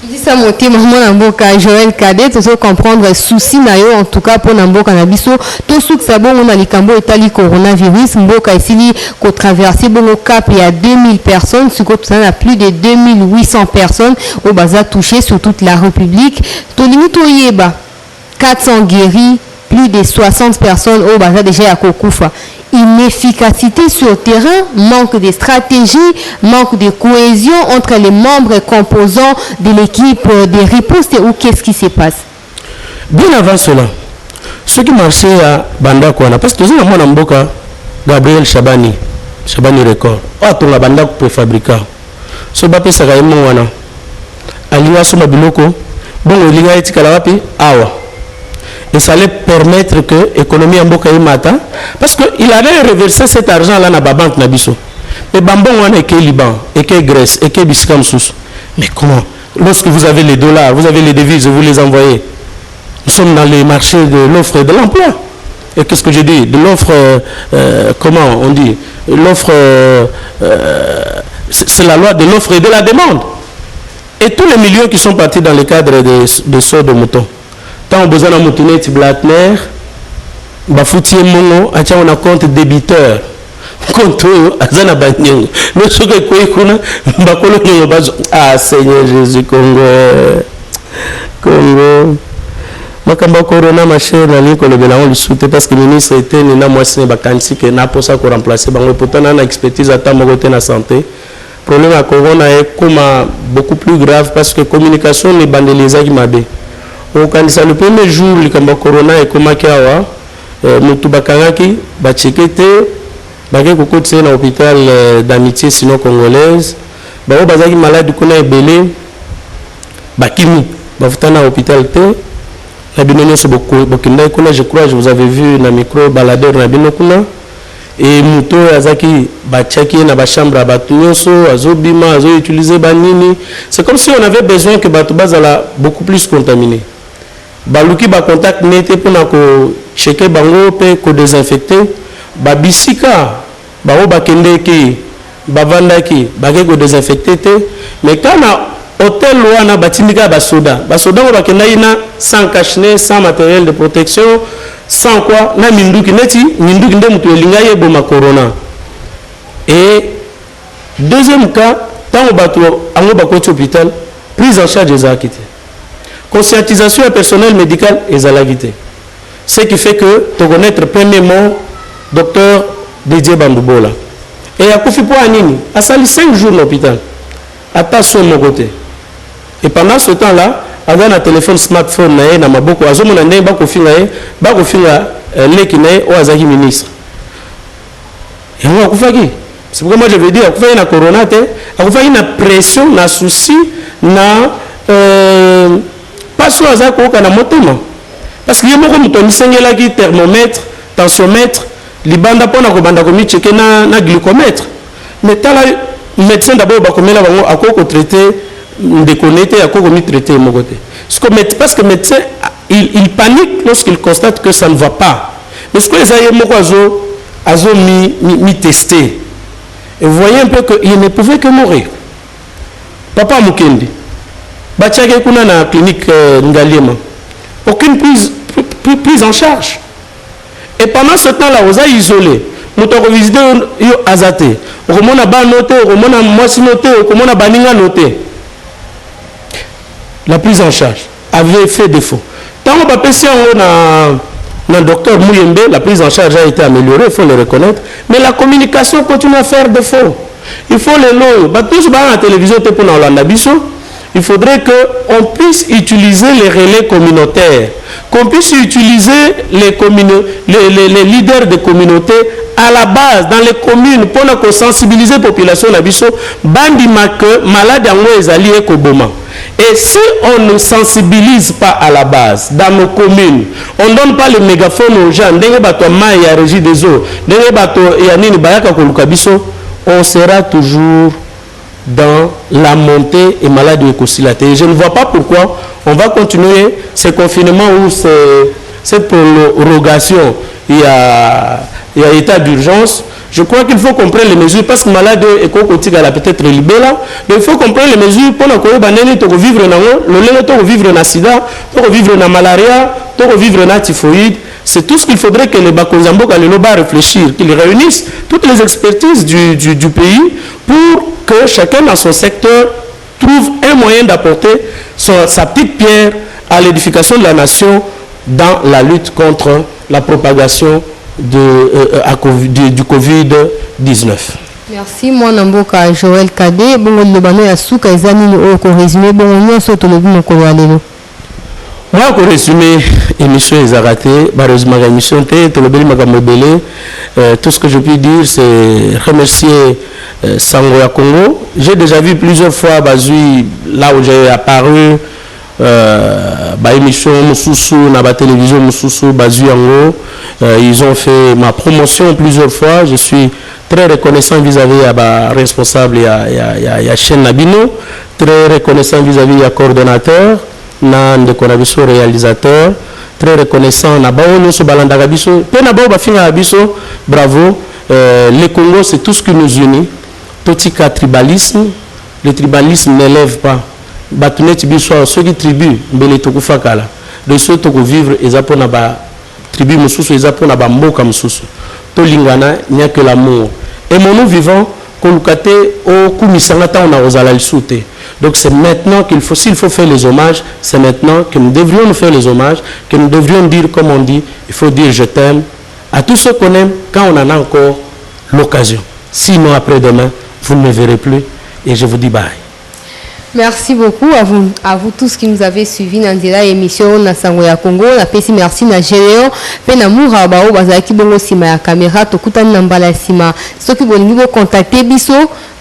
Speaker 1: il dit ça monter maman Mboka Joël Cadet tu comprendre souci na yo en tout cas pour Mboka na biso tout souk ça bon on a likambo etali coronavirus Mboka ici ko traverser bon cap il y a 2000 personnes sur côté ça a plus de 2800 personnes au baza touché sur toute la République to limite oyeba 400 guéris plus de 60 personnes au baza déjà à Kokufa. Inefficacité sur le terrain, manque de stratégie, manque de cohésion entre les membres et composants de l'équipe de riposte ou qu'est-ce qui se passe?
Speaker 2: Bien avant cela, ceux qui marchaient à Banda Kouana, parce que nous avons Mboka, Gabriel Chabani Record, on a Banda préfabricat. Ce bapé Sagaïmo Wana, Aliwa Soma Biloko, bon, il y a été Kalawapi, Awa. Et ça allait permettre que l'économie en Mboka Mata, parce qu'il allait reverser cet argent-là dans la banque Nabiso. Mais Bambon, on est que Liban, et que Grèce, et que Biskam Sous. Mais comment? Lorsque vous avez les dollars, vous avez les devises, vous les envoyez. Nous sommes dans les marchés de l'offre et de l'emploi. et qu'est-ce que je dis, de l'offre, comment on dit, l'offre, c'est la loi de l'offre et de la demande. Et tous les millions qui sont partis dans le cadre de sauts de moutons. Tant on a besoin de moutonner, Blatner, Bafouti Mongo, on a compte débiteur. Compte Azana Banyan. Mais ce que Kouikouna, Bakolo ah Seigneur Jésus, Congo. Congo. Makamba Corona, ma chère, la ligne, on le soutient parce que le ministre était né, moi, c'est Bakansi, qui n'a pas ça pour remplacer. Pourtant, on a expertise à temps, la santé. Le problème à Corona est comme beaucoup plus grave parce que la communication n'est pas qui m'a dit. Le premier jour, le Corona est comme Kiawa, Moutubakangaki, Bachekete, Bagé Koko Tse dans l'hôpital d'amitié sinon congolaise, Bao Bazaki malade, Kuna Ebele, Bakimi, Bafutana hôpital T. Je crois que vous avez vu dans le micro baladeur Nabinokuna et Mouto Azaki Bachaki na chambre à Batunyoso, Azobima, Azo utilisé Banini. C'est comme si on avait besoin que Batubaz soit beaucoup plus contaminé. Baluki ba contact n'était pour checker bango pe ko désinfecter. Babisika, bao bakende ki, bavanda ki, bagé ko désinfecter mais quand hôtel wana batindika basoda ngo bakenda ina sans cache-nez, sans matériel de protection, sans quoi na minduki neti minduki nde mutu elinga ye boma corona. Et deuxième cas, tant batu ango bakoti hôpital, prise en charge des acquités. Conscientisation et personnel médical et zalagité. Ce qui fait que tu connais premièrement docteur Didier Bandoubola. Et à Kofi Pouanini, a sali 5 jours l'hôpital. À son mon côté. Et pendant ce temps-là, avec un téléphone smartphone, na maboko azomo na ndenge ba kofinga leki na o azaki ministre. Et moi akufaki. C'est pourquoi moi je veux dire akufaki na corona te, akufaki na pression, na souci, na pas sur azako kana motema. Parce que yemoko mutoni sengela ki thermomètre, tensiomètre, libanda pona ko banda ko mi checker na glucomètre. Mais tala médecin d'abord ba komela bango akoko traiter déconnecté à quoi on traiter mon côté. Parce que le médecin il panique lorsqu'il constate que ça ne va pas. Mais ce que les aïeux ont mis testé. Et vous voyez un peu qu'il ne pouvait que mourir. Papa Mukendi, Batiake Kuna na clinique Ngaliema, aucune prise en charge. Et pendant ce temps-là, vous avez isolé. Nous avons visité Azate. Nous avons noté, nous avons noté, nous avons noté. La prise en charge avait fait défaut. Tant qu'on va passer dans le docteur Mouyembe, la prise en charge a été améliorée, il faut le reconnaître. Mais la communication continue à faire défaut. Il faut les noms. Tous la télévision, il faudrait qu'on puisse utiliser les relais communautaires, qu'on puisse utiliser les leaders des communautés à la base, dans les communes, pour sensibiliser la population, bandi malade et koboma. Et si on ne sensibilise pas à la base, dans nos communes, on ne donne pas le mégaphone aux gens, on sera toujours dans la montée et maladie écocilatée. Je ne vois pas pourquoi on va continuer ce confinement ou cette prorogation. Il y a état d'urgence. Je crois qu'il faut qu'on prenne les mesures parce que la maladie est peut-être libérée, mais il faut qu'on prenne les mesures pour vivre dans le sida, pour vivre dans la malaria, pour vivre dans la typhoïde. C'est tout ce qu'il faudrait que les Bakozambo réfléchir, qu'ils réunissent toutes les expertises du pays pour que chacun dans son secteur trouve un moyen d'apporter sa petite pierre à l'édification de la nation dans la lutte contre la propagation du Covid-19.
Speaker 1: Merci, moi Namboka Joël Kadé. Bon, le bano ya souka ezani au résumé bon on saute le bon ko alelo.
Speaker 2: Moi ko résumé émission ezarate, malheureusement émission té to le beli makamobele. Tout ce que je puis dire c'est remercier Sango ya Congo. J'ai déjà vu plusieurs fois Bazui là où j'ai apparu émission Moussoussou na ba télévision Moussoussou Bazui Yango. Ils ont fait ma promotion plusieurs fois. Je suis très reconnaissant vis-à-vis à ma responsable et chaîne Nabino, très reconnaissant vis-à-vis à coordonnateur, Nande Konabiso réalisateur, très reconnaissant. Bravo. Le Congo, c'est tout ce qui nous unit. Totika tribalisme, le tribalisme n'élève pas. Batunet biso ceux qui tribu mbele tokufakala. De ceux qui vivent ezapona ba tribu mususu ezapona ba mboka mususu. To lingana n'y a que l'amour. Et mon vivant kolukate au kumisangata on a ozala lisute. Donc c'est maintenant qu'il faut, s'il faut faire les hommages, c'est maintenant que nous devrions nous faire les hommages, que nous devrions dire comme on dit, il faut dire je t'aime à tous ceux qu'on aime quand on en a encore l'occasion. Sinon après-demain, vous ne me verrez plus et je vous dis bye.
Speaker 1: Merci beaucoup à vous tous qui nous avez suivis dans la émission na Sango ya Congo. La pesi merci na Généon. Pe na moura bao bazaki bongo sima ya caméra tokutani na mbala sima. Ceux qui vont nous contacter biso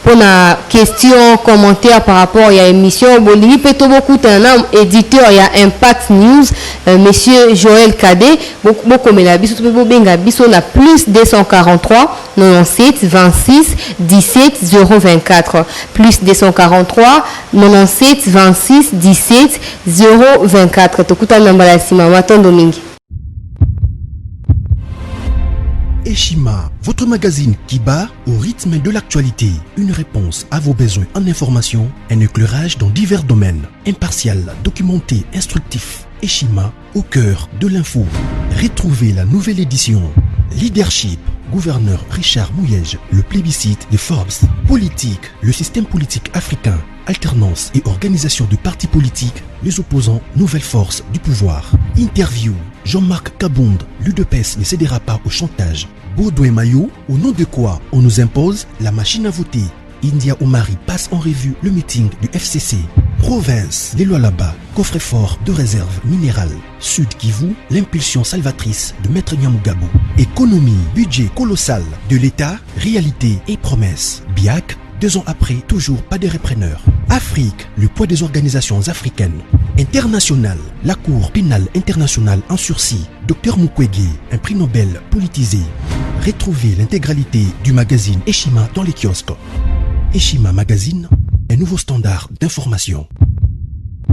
Speaker 1: pour na question commentaire par rapport à l'émission Bolivie peut beaucoup un éditeur il y a Impact News monsieur Joël Cadet beaucoup mais la biso tout benga biso na plus 243 97 26 17 024 plus 243 97 26 17 024 tokuta namba la sima matondo mingi.
Speaker 3: Eshima, votre magazine qui bat au rythme de l'actualité. Une réponse à vos besoins en information, un éclairage dans divers domaines. Impartial, documenté, instructif. Eshima, au cœur de l'info. Retrouvez la nouvelle édition. Leadership, gouverneur Richard Mouyej, le plébiscite de Forbes. Politique, le système politique africain. Alternance et organisation de partis politiques, les opposants, nouvelle force du pouvoir. Interview, Jean-Marc Kabound, l'UDPS ne cédera pas au chantage. Baudouin Maillot, au nom de quoi on nous impose la machine à voter. India Omari passe en revue le meeting du FCC. Province, les lois là-bas, coffre-fort de réserve minérale. Sud Kivu, l'impulsion salvatrice de Maître Nyamugabo. Économie, budget colossal de l'État, réalité et promesses. BIAC, 2 ans après, toujours pas de repreneur. Afrique, le poids des organisations africaines. International, la Cour pénale internationale en sursis. Dr Mukwege, un prix Nobel politisé. Retrouvez l'intégralité du magazine Eshima dans les kiosques. Eshima Magazine, un nouveau standard d'information.